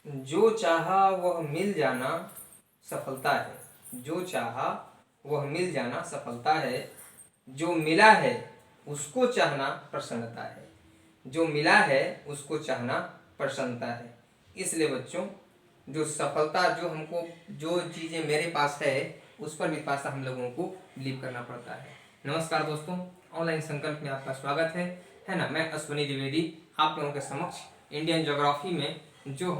जो चाहा वह मिल जाना सफलता है। जो चाहा वह मिल जाना सफलता है। जो मिला है उसको चाहना प्रसन्नता है। जो मिला है उसको चाहना प्रसन्नता है। इसलिए बच्चों, जो सफलता, जो हमको जो चीज़ें मेरे पास है उस पर विश्वास हम लोगों को बिलीव करना पड़ता है। नमस्कार दोस्तों, ऑनलाइन संकल्प में आपका स्वागत है ना। मैं अश्विनी द्विवेदी आप लोगों के समक्ष इंडियन ज्योग्राफी में जो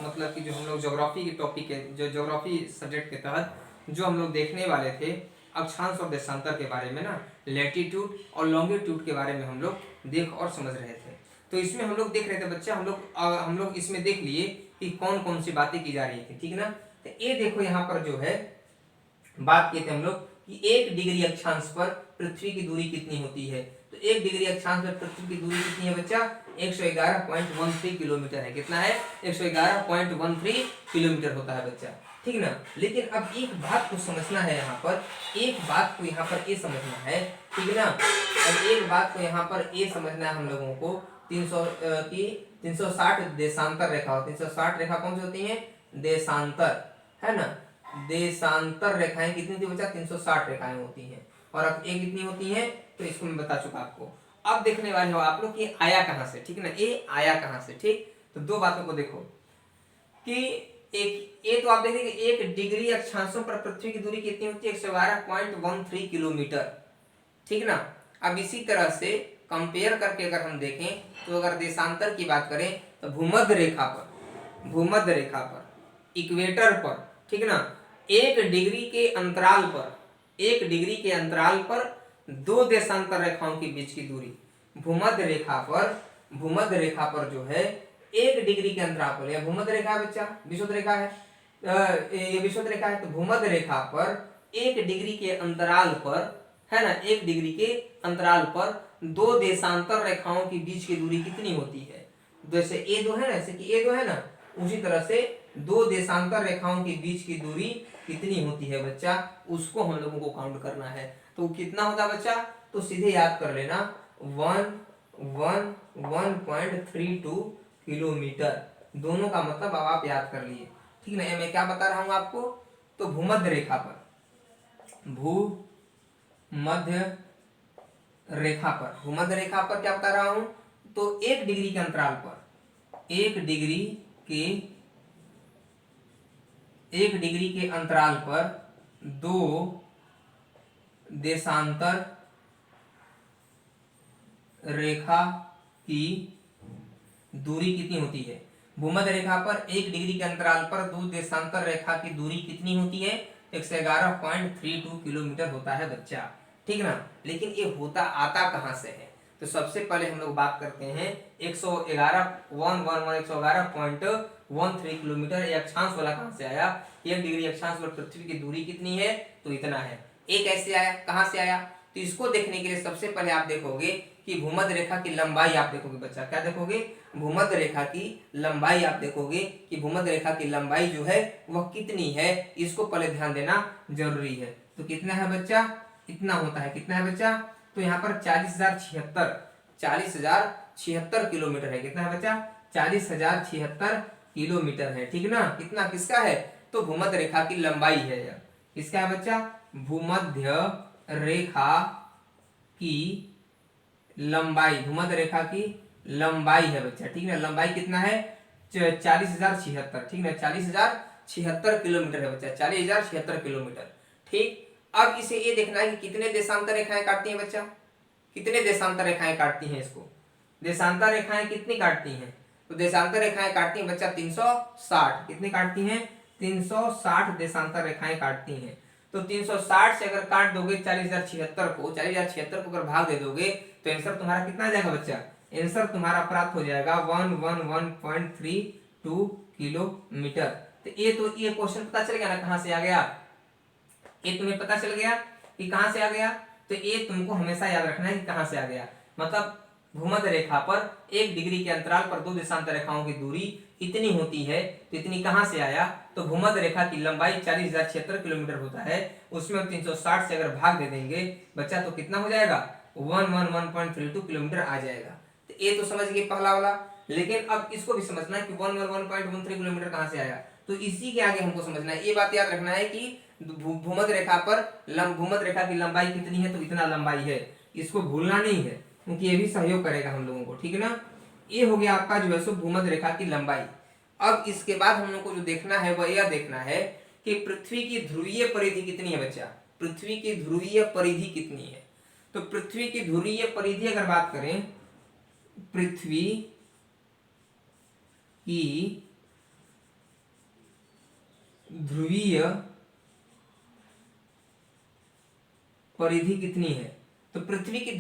मतलब कि जो हम लोग ज्योग्राफी के टॉपिक है, जो ज्योग्राफी सब्जेक्ट के तहत जो हम लोग देखने वाले थे अक्षांश और देशांतर के बारे में ना, लैटिट्यूड और लॉन्गिट्यूड के बारे में हम लोग देख और समझ रहे थे। तो इसमें हम लोग देख रहे थे बच्चा, हम लोग इसमें देख लिए कि कौन कौन सी बातें की जा रही थी, ठीक ना। तो ये देखो यहाँ पर जो है बात की थी हम लोग कि 1 डिग्री अक्षांश पर पृथ्वी की दूरी कितनी होती है। तो 1 डिग्री अक्षांश पर पृथ्वी की दूरी कितनी है बच्चा? 111.13 किलोमीटर है। कितना है? 111.13 किलोमीटर होता है बच्चा, ठीक ना। लेकिन अब एक बात को समझना है यहाँ पर, एक बात को यहाँ पर ये समझना है, ठीक ना। अब एक बात को यहाँ पर ये समझना है हम लोगों को, 360 देशांतर रेखा, 360 रेखा कौन सी होती है? देशांतर, है ना। देशांतर रेखाएं कितनी थी बच्चा? 360 रेखाएं होती हैं। और अब ये कितनी होती हैं तो इसको मैं बता चुका आपको। अब देखने वाले हो आप लोग कि आया कहां से, ठीक ना। ये आया कहां से, ठीक। तो दो बातों को देखो कि एक ये तो आप देखेंगे 1 डिग्री अक्षांशों पर पृथ्वी की दूरी कितनी होती है? 111.13 किलोमीटर, ठीक ना। अब इसी तरह से कंपेयर करके अगर हम देखें तो अगर देशांतर की बात करें तो भूमध्य रेखा पर, भूमध्य रेखा पर, इक्वेटर पर, ठीक ना, 1 डिग्री के अंतराल पर, 1 डिग्री के अंतराल पर दो देशांतर रेखाओं के बीच की दूरी, भूमध्य रेखा पर, भूमध्य रेखा पर जो है 1 डिग्री के अंतराल पर, यह भूमध्य रेखा है बच्चा, विषुवत रेखा है, ये विषुवत रेखा है। तो भूमध्य रेखा पर 1 डिग्री के अंतराल पर, है ना, 1 डिग्री के अंतराल पर दो देशांतर रेखाओं के बीच की दूरी कितनी होती है? जैसे ये दो है ना, जैसे कि ये दो है ना, उसी तरह से दो देशांतर रेखाओं के बीच की दूरी कितनी होती है बच्चा, उसको हम लोगों को काउंट करना है। तो कितना होता है बच्चा? तो सीधे याद कर लेना, 1.32 किलोमीटर। दोनों का मतलब अब आप याद कर लिए, ठीक ना। मैं क्या बता रहा हूं आपको? तो भूमध्य रेखा पर, भूमध्य रेखा पर, भूमध्य रेखा पर क्या बता रहा हूं? तो 1 डिग्री के अंतराल पर, 1 डिग्री के, 1 डिग्री के अंतराल पर दो देशांतर रेखा की दूरी कितनी होती है? भूमध्य रेखा पर 1 डिग्री के अंतराल पर दो देशांतर रेखा की दूरी कितनी होती है? 111.32 किलोमीटर होता है बच्चा, ठीक ना। लेकिन ये होता आता कहां से है? तो सबसे पहले हम लोग बात करते हैं 111.13 किलोमीटर, ये अक्षांश वाला कहां से आया? 1 डिग्री अक्षांश पर पृथ्वी की दूरी कितनी है? तो इतना है। ये कैसे आया, कहां से आया? तो इसको देखने के लिए सबसे पहले आप देखोगे कि भूमध्य रेखा की लंबाई आप देखोगे बच्चा। क्या देखोगे? भूमध्य रेखा की लंबाई आप देखोगे कि भूमध्य रेखा की लंबाई जो है वह कितनी है, इसको पहले ध्यान देना जरूरी है। तो कितना है बच्चा? इतना होता है। कितना है बच्चा? तो यहाँ पर 40,076 किलोमीटर है। कितना है बच्चा? 40,076 किलोमीटर है, ठीक ना। कितना किसका है? तो भूमध्य रेखा की लंबाई है। किसका है बच्चा? भूमध्य रेखा की लंबाई, भूमध्य रेखा की लंबाई है बच्चा, ठीक है। लंबाई कितना है? 40,076, ठीक है, 40,076 किलोमीटर है बच्चा, 40,076 किलोमीटर, ठीक। अब इसे ये देखना है कि कितने देशांतर रेखाएं काटती हैं बच्चा, कितने देशांतर रेखाएं काटती हैं इसको। देशांतर रेखाएं कितनी काटती हैं? तो देशांतर रेखाएं काटती हैं बच्चा 360। कितनी काटती हैं? 360 देशांतर रेखाएं काटती हैं। तो 360 से अगर काट दोगे 40,076 को, 40,076 को अगर भाग दे दोगे तो आंसर तुम्हारा कितना आ जाएगा बच्चा? आंसर तुम्हारा प्राप्त हो जाएगा 111.32 किलोमीटर। तो ये क्वेश्चन पता चल गया ना कहां से आ गया? ये तुम्हें पता चल गया कि कहां से आ गया। तो ये तुमको हमेशा याद रखना है कि कहां से आ गया। मतलब भूमध्य रेखा पर 1 डिग्री के अंतराल पर दो देशांतर रेखाओं की दूरी इतनी होती है, तो इतनी कहां से आया? तो भूमध्य रेखा की लंबाई 40,076 किलोमीटर होता है, उसमें 360 से अगर भाग दे देंगे बच्चा तो कितना हो जाएगा? 111.32 किलोमीटर आ जाएगा। तो ये तो समझ गए पहला वाला। लेकिन अब इसको भी समझना है कि 113 किलोमीटर कहाँ से आया, तो इसी के आगे हमको समझना है, ये बात याद रखना है कि भूमध्य रेखा पर भूमध्य रेखा की लंबाई कितनी है, तो इतना लंबाई है, इसको भूलना नहीं है, क्योंकि ये भी सहयोग करेगा हम लोगों को, ठीक है ना। ये हो गया आपका जो है सो भूमध्य रेखा की लंबाई। अब इसके बाद हम लोग को जो देखना है वह यह देखना है कि पृथ्वी की ध्रुवीय परिधि कितनी है बच्चा, पृथ्वी की ध्रुवीय परिधि कितनी है। तो पृथ्वी की ध्रुवीय परिधि अगर बात करें, पृथ्वी की ध्रुवीय परिधि कितनी है, तो पृथ्वी की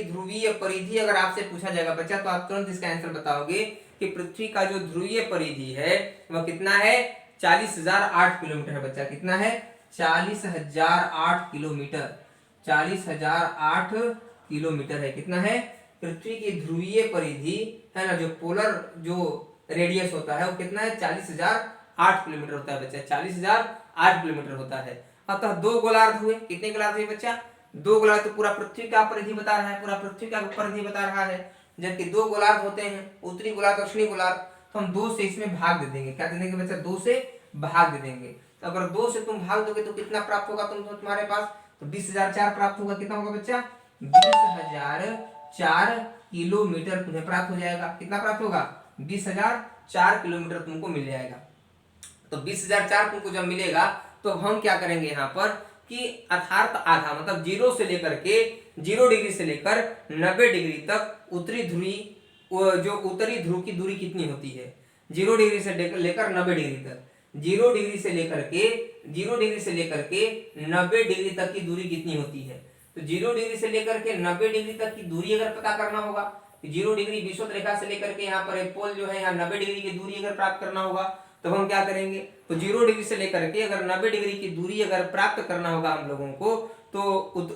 ध्रुवीय परिधि अगर आपसे पूछा जाएगा बच्चा, तो आप तुरंत इसका आंसर बताओगे कि पृथ्वी का जो ध्रुवीय परिधि है वह कितना है, 40,008 किलोमीटर है बच्चा। कितना है, 40,008 किलोमीटर, 40,008 किलोमीटर है। कितना है, पृथ्वी की ध्रुवीय परिधि है ना, जो पोलर जो रेडियस होता है वो कितना है, 40,008 किलोमीटर होता है बच्चा, 40,008 किलोमीटर होता है। अतः दो गोलार्ध हुए, कितने गोलार्ध हुए बच्चा, दो गोलार्ध। तो पूरा पृथ्वी का परिधि बता रहा है, पूरा पृथ्वी का परिधि बता रहा है। जबकि दो गोलार्ध होते हैं, उत्तरी गोलार्ध दक्षिणी गोलार्ध, तो हम 2 से इसमें भाग दे देंगे। क्या दे देंगे बच्चा, 2 से भाग दे देंगे। तो अगर 2 से तुम भाग दोगे तो कितना प्राप्त होगा तुम्हारे पास, तो 20,004 प्राप्त होगा। कितना होगा बच्चा, 20,004 किलोमीटर तुम्हें प्राप्त हो जाएगा। कितना प्राप्त होगा, 20,004 किलोमीटर तुमको मिल जाएगा। तो 20,004 तुमको जब मिलेगा तो हम क्या करेंगे यहाँ पर कि अर्थात आधा, मतलब 0 डिग्री से लेकर 90 डिग्री तक उत्तरी ध्रुव की दूरी कितनी होती है, 0 डिग्री से लेकर 90 डिग्री तक, 0 डिग्री से लेकर के 90 डिग्री तक की दूरी कितनी होती है। तो 0 डिग्री से लेकर के 90 डिग्री तक की दूरी अगर पता करना होगा, 0 डिग्री विषुवत रेखा से लेकर के यहाँ पर एक पोल जो है यहाँ 90 डिग्री की दूरी अगर प्राप्त करना होगा, तो हम क्या करेंगे, तो 0 डिग्री से लेकर के अगर 90 डिग्री की दूरी अगर प्राप्त करना होगा हम लोगों को, तो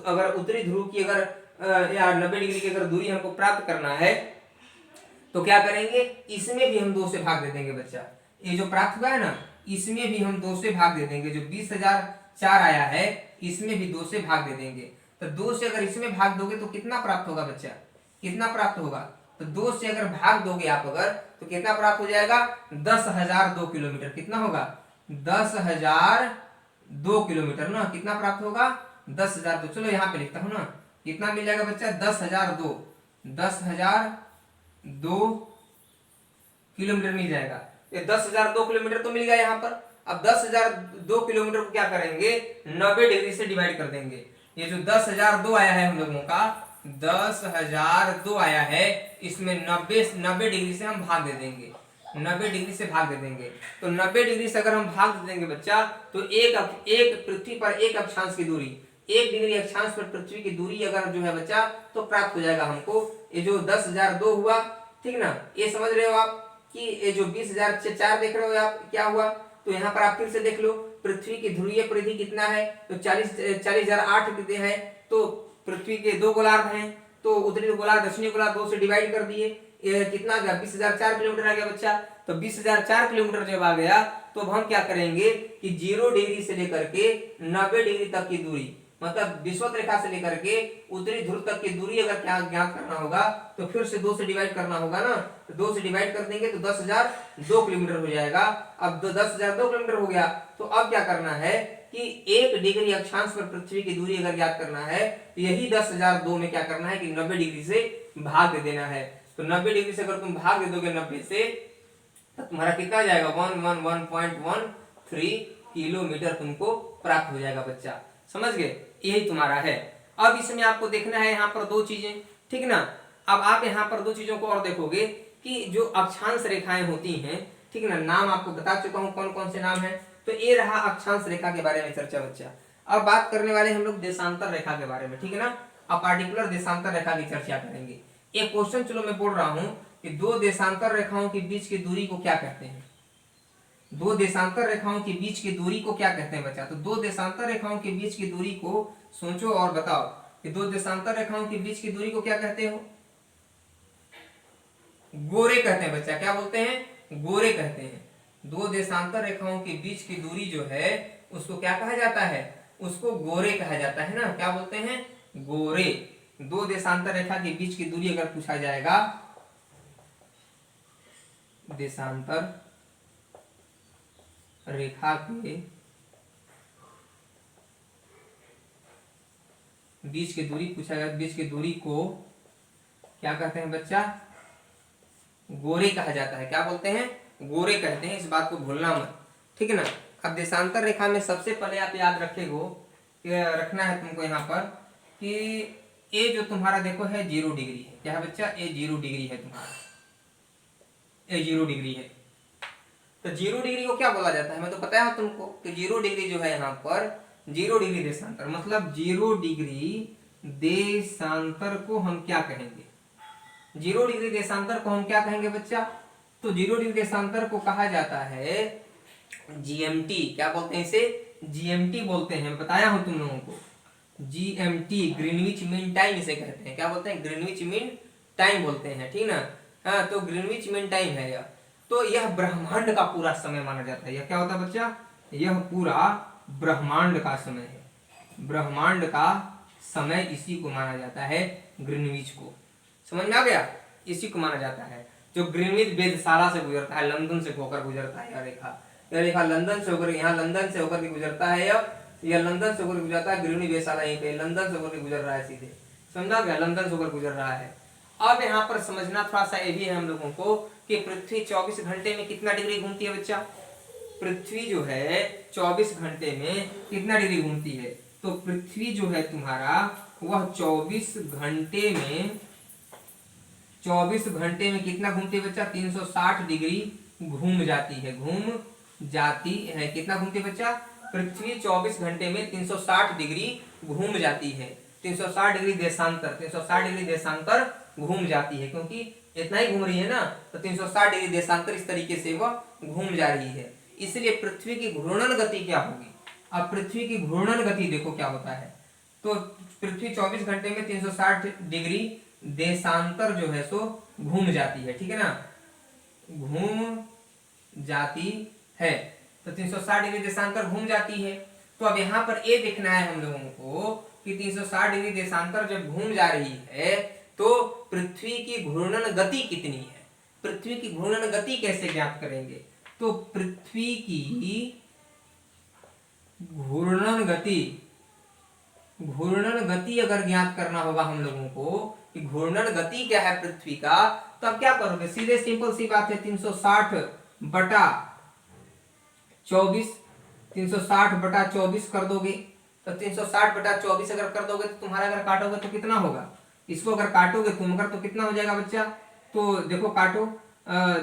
अगर उत्तरी ध्रुव की अगर या 90 डिग्री की अगर दूरी हमको प्राप्त करना है, तो क्या करेंगे, इसमें भी हम 2 से भाग दे देंगे बच्चा। ये जो प्राप्त हुआ है ना, इसमें भी हम 2 से भाग दे देंगे। जो 20,004 आया है इसमें भी 2 से भाग दे देंगे। तो 2 से अगर इसमें भाग दोगे तो कितना प्राप्त होगा बच्चा, कितना प्राप्त होगा, तो 2 से अगर भाग दोगे आप अगर, तो कितना प्राप्त हो जाएगा, 10,002 किलोमीटर। कितना होगा, 10,002 किलोमीटर ना, कितना प्राप्त होगा, 10,002। चलो यहाँ पे लिखता हूँ ना, कितना मिल जाएगा बच्चा, 10,002 किलोमीटर मिल जाएगा। ये 10,002 किलोमीटर तो मिल गया यहाँ पर। अब 10,002 किलोमीटर को क्या करेंगे, 90 डिग्री से डिवाइड कर देंगे। ये जो 10,002 आया है हम लोगों का, 10,002 आया है, इसमें 90 डिग्री से हम भाग दे देंगे, 90 डिग्री से भाग दे देंगे। तो 90 डिग्री से अगर हम भाग दे देंगे बच्चा, तो एक पृथ्वी पर एक अक्षांश की दूरी, 1 डिग्री अक्षांश पर पृथ्वी की दूरी अगर जो है बच्चा, तो प्राप्त हो जाएगा हमको। ये जो 10,002 हुआ, ठीक ना, ये समझ रहे हो आप कि ये जो 20,004 देख रहे हो आप, क्या हुआ, तो यहाँ पर आप फिर से देख लो, पृथ्वी की ध्रुवीय परिधि कितना है, तो 40,008 कितने हैं, तो पृथ्वी के 2 गोलार्ध हैं, तो उत्तरी गोलार्ध दक्षिणी गोलार्ध 2 से डिवाइड कर दिए, कितना आ गया, 20,004 किलोमीटर आ गया बच्चा। तो 20,004 किलोमीटर जब आ गया, तो अब हम क्या करेंगे कि 0 डिग्री से लेकर के 90 डिग्री तक की दूरी, मतलब विषुवत रेखा से लेकर के उत्तरी ध्रुव तक की दूरी अगर क्या ज्ञात करना होगा, तो फिर से 2 से डिवाइड करना होगा ना, तो 2 से डिवाइड कर देंगे तो 10,002 किलोमीटर हो जाएगा। अब 10,002 किलोमीटर हो गया, तो अब क्या करना है कि 1 डिग्री अक्षांश पर पृथ्वी की दूरी अगर ज्ञात करना है, तो यही 10,002 में क्या करना है कि 90 डिग्री से भाग दे देना है। तो 90 डिग्री से अगर तुम भाग दे दोगे 90 से, तो तुम्हारा कितना आ जाएगा, 111.13 किलोमीटर तुमको प्राप्त हो जाएगा बच्चा। समझ गए, यही तुम्हारा है। अब इसमें आपको देखना है यहाँ पर 2 चीजें, ठीक ना। अब आप यहाँ पर 2 चीजों को और देखोगे कि जो अक्षांश रेखाएं होती हैं, ठीक ना, नाम आपको बता चुका हूँ कौन कौन से नाम है। तो ये रहा अक्षांश रेखा के बारे में चर्चा बच्चा। अब बात करने वाले हम लोग देशांतर रेखा के बारे में, ठीक है ना। अब पार्टिकुलर देशांतर रेखा की चर्चा करेंगे। एक क्वेश्चन चलो मैं बोल रहा हूँ कि 2 देशांतर रेखाओं के बीच की दूरी को क्या कहते हैं, 2 देशांतर रेखाओं के बीच की दूरी को क्या कहते हैं बच्चा। तो 2 देशांतर रेखाओं के बीच की दूरी को सोचो और बताओ कि 2 देशांतर रेखाओं के बीच की दूरी को क्या कहते हो, गोरे कहते हैं बच्चा। क्या बोलते हैं, गोरे कहते हैं। 2 देशांतर रेखाओं के बीच की दूरी जो है उसको क्या कहा जाता है, उसको गोरे कहा जाता है ना। क्या बोलते हैं, गोरे। 2 देशांतर रेखा के बीच की दूरी अगर पूछा जाएगा देशांतर रेखा के बीच की दूरी पूछा गया, बीच की दूरी को क्या कहते हैं बच्चा? गोरे कहा जाता है। क्या बोलते हैं? गोरे कहते हैं, इस बात को भूलना मत, ठीक है ना। अब देशांतर रेखा में सबसे पहले आप याद रखेगो, रखना है तुमको यहाँ पर कि ए जो तुम्हारा देखो है 0 डिग्री है। क्या है बच्चा? ए 0 डिग्री है तुम्हारा, ए 0 डिग्री है। तो 0 डिग्री को क्या बोला जाता है? मैं तो पता है तुमको कि 0 डिग्री जो है यहाँ पर 0 डिग्री देशांतर, मतलब 0 डिग्री देशांतर को हम क्या कहेंगे? 0 डिग्री देशांतर को हम क्या कहेंगे बच्चा? तो 0 डिग्री देशांतर को कहा जाता है जीएमटी। क्या बोलते हैं इसे? जीएमटी बोलते हैं, बताया हूं तुम लोगों को। जीएमटी ग्रीनविच मीन टाइम इसे कहते हैं। क्या बोलते हैं? ग्रीनविच मीन टाइम बोलते हैं, ठीक ना। हाँ, तो ग्रीनविच मीन टाइम है यह। तो यह ब्रह्मांड का पूरा समय माना जाता है। यह क्या होता है बच्चा? यह पूरा ब्रह्मांड का समय है। ब्रह्मांड का समय इसी को माना जाता है, ग्रीनविच को। समझ में आ गया? इसी को माना जाता है। जो ग्रीनविच वेधशाला से गुजरता है, लंदन से होकर गुजरता है। यह रेखा लंदन से होकर, यहाँ लंदन से होकर के गुजरता है। यह लंदन से होकर गुजरता है। ग्रीनविच वेधशाला यहीं पे लंदन से होकर गुजर रहा है सीधे। समझा गया? लंदन से होकर गुजर रहा है। अब यहाँ पर समझना थोड़ा सा ये भी है हम लोगों को कि पृथ्वी 24 घंटे में कितना डिग्री घूमती है बच्चा? पृथ्वी जो है 24 घंटे में कितना डिग्री घूमती है? तो पृथ्वी जो है तुम्हारा वह 24 घंटे में कितना घूमती है बच्चा? 360 डिग्री घूम जाती है। घूम जाती है। कितना घूमती है बच्चा? पृथ्वी 24 घंटे में 360 डिग्री घूम जाती है। 360 डिग्री देशांतर, 360 डिग्री देशांतर घूम जाती है, क्योंकि इतना ही घूम रही है ना, तो 360 डिग्री देशांतर इस तरीके से वह घूम जा रही है। इसलिए पृथ्वी की घूर्णन गति क्या होगी? अब पृथ्वी की घूर्णन गति देखो क्या होता है। तो पृथ्वी 24 घंटे में 360 डिग्री देशांतर जो है सो घूम जाती है, ठीक है ना, घूम जाती है। तो 360 डिग्री देशांतर घूम जाती है। तो अब यहाँ पर ये देखना है हम लोगों को कि 360 डिग्री देशांतर जब घूम जा रही है तो पृथ्वी की घूर्णन गति कितनी है? पृथ्वी की घूर्णन गति कैसे ज्ञात करेंगे? तो पृथ्वी की घूर्णन गति अगर ज्ञात करना होगा हम लोगों को कि घूर्णन गति क्या है पृथ्वी का, तो अब क्या करोगे? सीधे सिंपल सी बात है, 360 बटा 24 कर दोगे। तो 360 बटा 24 अगर कर दोगे तो तुम्हारा अगर काटोगे तो कितना होगा? इसको अगर काटोगे तुम अगर तो कितना हो जाएगा बच्चा? तो देखो काटो,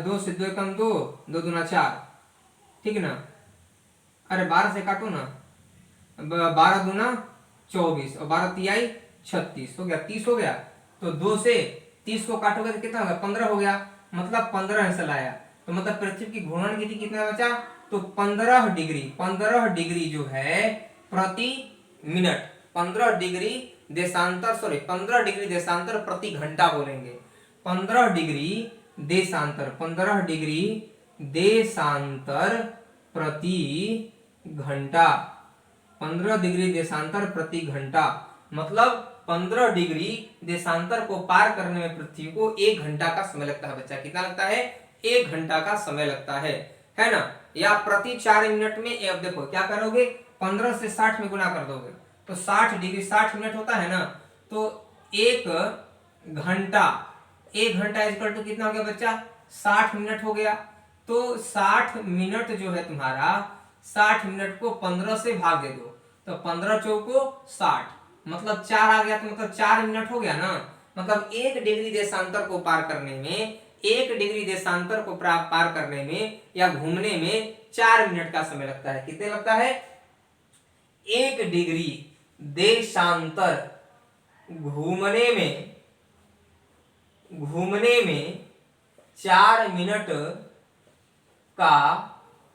2 से 2 कम 2, 2 दूना 4, ठीक ना। अरे 12 से काटो ना, 12 दूना 24 और 12 तिहाई 36 हो गया, 30 हो गया। तो 2 से 30 को काटोगे तो कितना होगा? 15 हो गया, मतलब 15 ऐसा लाया। तो मतलब पृथ्वी की घूर्णन गति कितना बचा? तो 15 डिग्री जो है प्रति मिनट, 15 डिग्री देशांतर प्रति घंटा बोलेंगे। 15 डिग्री देशांतर प्रति घंटा, 15 डिग्री देशांतर प्रति घंटा, मतलब 15 डिग्री देशांतर को पार करने में पृथ्वी को 1 घंटा का समय लगता है बच्चा। कितना लगता है? 1 घंटा का समय लगता है ना। या प्रति 4 मिनट में, अब देखो क्या करोगे, 15 से 60 में गुना कर दोगे तो 60 डिग्री 60 मिनट होता है ना। तो 1 घंटा इक्वल टू कितना हो गया बच्चा? 60 मिनट हो गया। तो 60 मिनट जो है तुम्हारा, 60 मिनट को 15 से भाग दे दो तो 15 चौको 60, मतलब 4 आ गया। तो मतलब 4 मिनट हो गया ना। मतलब 1 डिग्री देशांतर को पार करने में, 1 डिग्री देशांतर को पार करने में या घूमने में 4 मिनट का समय लगता है। कितने लगता है? 1 डिग्री देशांतर घूमने में 4 मिनट का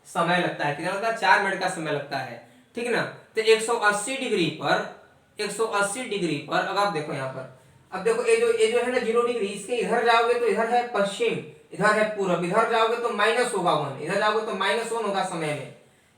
समय लगता है। कितना लगता है? 4 मिनट का समय लगता है, ठीक है ना। तो 180 डिग्री पर अब आप देखो यहाँ पर, अब देखो ये जो है ना 0 डिग्री, इसके इधर जाओगे तो इधर है पश्चिम, इधर है पूरब, इधर जाओगे तो -1 होगा, इधर जाओगे तो -1 होगा समय में।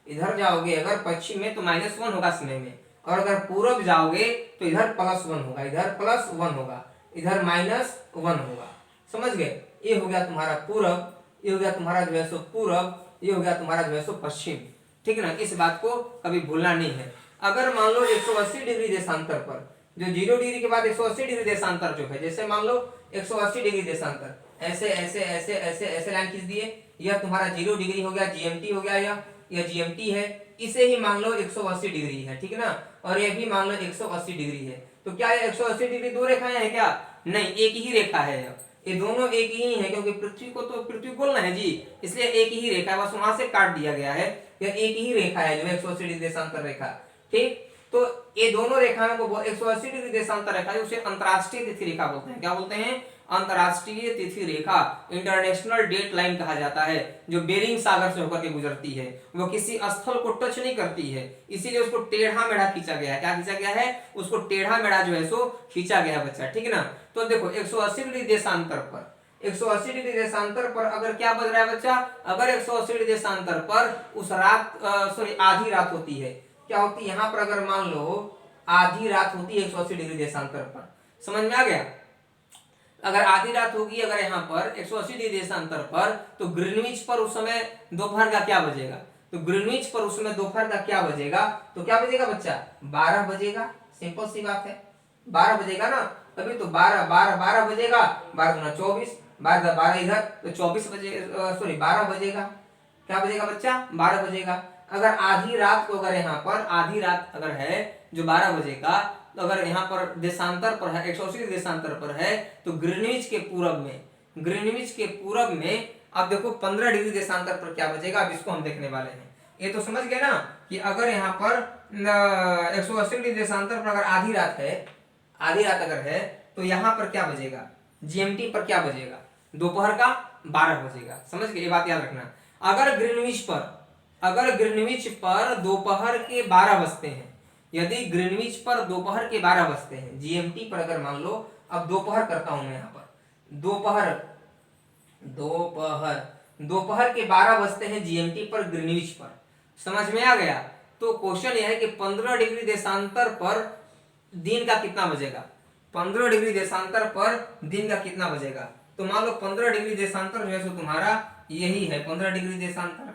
इधर जाओगे अगर पश्चिम में तो -1 होगा समय में, और अगर पूरब जाओगे तो इधर +1 होगा, इधर +1 होगा, इधर -1 होगा। समझ गए? ये हो गया तुम्हारा पूरब, ये हो गया तुम्हारा जो है सो पूरब, ये हो गया तुम्हारा जो है सो पश्चिम। ठीक है ना, इस बात को कभी भूलना नहीं है। अगर मान लो 180 डिग्री देशांतर पर, जो 0 डिग्री के बाद 180 डिग्री देशांतर जो है, जैसे मान लो 180 डिग्री देशांतर, ऐसे ऐसे ऐसे ऐसे ऐसे लाइन खींच दिए, यह तुम्हारा 0 डिग्री हो गया, जीएमटी हो गया, यह जीएमटी है, इसे ही मान लो 180 डिग्री है। ठीक है ना, और ये भी मान लो 180 डिग्री है। तो क्या ये 180 डिग्री दो रेखाएं हैं क्या? नहीं, एक ही रेखा है। ये दोनों एक ही है, क्योंकि पृथ्वी को तो पृथ्वी बोलना है जी, इसलिए एक ही रेखा है, बस वहां से काट दिया गया है। यह एक ही रेखा है जो 180 डिग्री देशांतर रेखा। ठीक, तो ये दोनों रेखाओं को 180 डिग्री देशांतर रेखा है, उसे अंतरराष्ट्रीय तिथि रेखा बोलते हैं। क्या बोलते हैं? अंतरराष्ट्रीय तिथि रेखा, इंटरनेशनल डेट लाइन कहा जाता है, जो बेरिंग सागर से होकर के गुजरती है। वो किसी स्थल को टच नहीं करती है, इसीलिए उसको टेढ़ा मेढ़ा खींचा गया है। क्या खींचा गया है? उसको टेढ़ा मेढ़ा जो है सो खींचा गया है बच्चा। ठीक है ना, तो देखो 180 डिग्री देशांतर पर, 180 डिग्री देशांतर पर अगर क्या बज रहा है बच्चा? अगर 180 डिग्री देशांतर पर उस रात सॉरी आधी रात होती है, क्या होती है यहाँ पर? अगर मान लो आधी रात होती है 180 डिग्री देशांतर पर, समझ में आ गया? अगर आधी रात होगी अगर यहाँ पर 180 डिग्री देशांतर पर, तो ग्रीनविच पर उस समय दोपहर का क्या बजेगा? तो ग्रीनविच पर उस समय दोपहर का क्या बजेगा? तो क्या बजेगा बच्चा? 12 बजेगा। सिंपल सी बात है, 12 बजेगा ना, तभी तो 12 12 12 बजेगा, 12 दूना 24, 12 12 इधर, तो 24 बजे सॉरी 12 बजेगा। क्या बजेगा बच्चा? 12 बजेगा। अगर आधी रात को, अगर यहाँ पर आधी रात अगर है जो 12 बजेगा, तो अगर यहाँ पर देशांतर पर है 180 देशांतर पर है, तो ग्रीनविच के पूरब में, ग्रीनविच के पूरब में अब देखो 15 डिग्री देशांतर पर क्या बजेगा, अब इसको हम देखने वाले हैं। ये तो समझ गए ना कि अगर यहाँ पर 180 डिग्री देशांतर पर अगर आधी रात है, आधी रात अगर है, तो यहाँ पर क्या बजेगा? जीएमटी पर क्या बजेगा? दोपहर का 12 बजेगा। समझ गए? ये बात याद रखना। अगर ग्रीनविच पर, अगर ग्रीनविच पर दोपहर के 12 बजते हैं, यदि ग्रीनविच पर दोपहर के 12 बजते हैं, जीएमटी पर अगर मान लो, अब दोपहर करता हूं मैं यहाँ पर, दोपहर दोपहर दोपहर के 12 बजते हैं जीएमटी पर ग्रीनविच पर, समझ में आ गया? तो क्वेश्चन यह है कि 15 डिग्री देशांतर पर दिन का कितना बजेगा? 15 डिग्री देशांतर पर दिन का कितना बजेगा? तो मान लो 15 डिग्री देशांतर जो है सो तुम्हारा यही है 15 डिग्री देशांतर।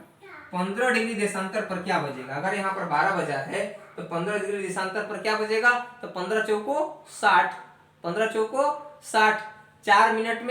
15 डिग्री देशांतर पर क्या बजेगा? अगर यहाँ पर 12 बजा है, तो 15 डिग्री देशांतर पर क्या बजेगा? तो 15 चौको 60, 15 चौको 60, 4 मिनट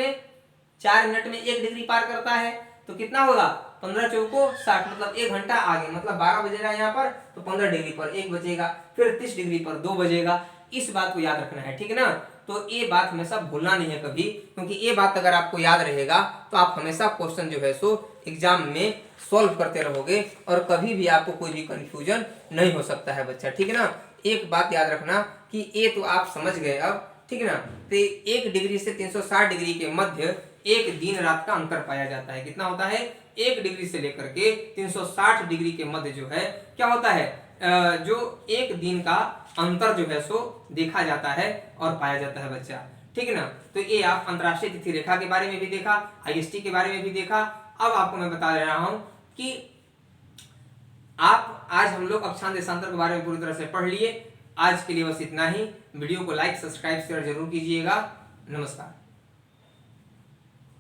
में 1 डिग्री पार करता है, तो कितना होगा? 15 चौको 60, मतलब 1 घंटा आगे, मतलब 12 बजेगा यहाँ पर, तो 15 डिग्री पर 1 बजेगा, फिर 30 डिग्री पर 2 बजेगा। इस बात को याद रखना है, ठीक है ना? तो ये बात हमेशा भूलना नहीं है कभी, क्योंकि ये बात अगर आपको याद रहेगा तो आप हमेशा क्वेश्चन जो है सो एग्जाम में सॉल्व करते रहोगे, और कभी भी आपको कोई भी कंफ्यूजन नहीं हो सकता है बच्चा। ठीक है ना, एक बात याद रखना कि ये तो आप समझ गए अब, ठीक है ना? तो 1 डिग्री से 360 डिग्री के मध्य एक दिन रात का अंतर पाया जाता है। कितना होता है? 1 डिग्री से लेकर के 360 डिग्री के मध्य जो है क्या होता है, जो एक दिन का अंतर जो है सो देखा जाता है और पाया जाता है बच्चा। ठीक है ना, तो ये आप अंतरराष्ट्रीय तिथि रेखा के बारे में भी देखा, आईएसटी के बारे में भी देखा। अब आपको मैं बता रहा हूं कि आप आज हम लोग अक्षांश देशांतर के बारे में पूरी तरह से पढ़ लिए। आज के लिए बस इतना ही। वीडियो को लाइक सब्सक्राइब शेयर जरूर कीजिएगा। नमस्कार।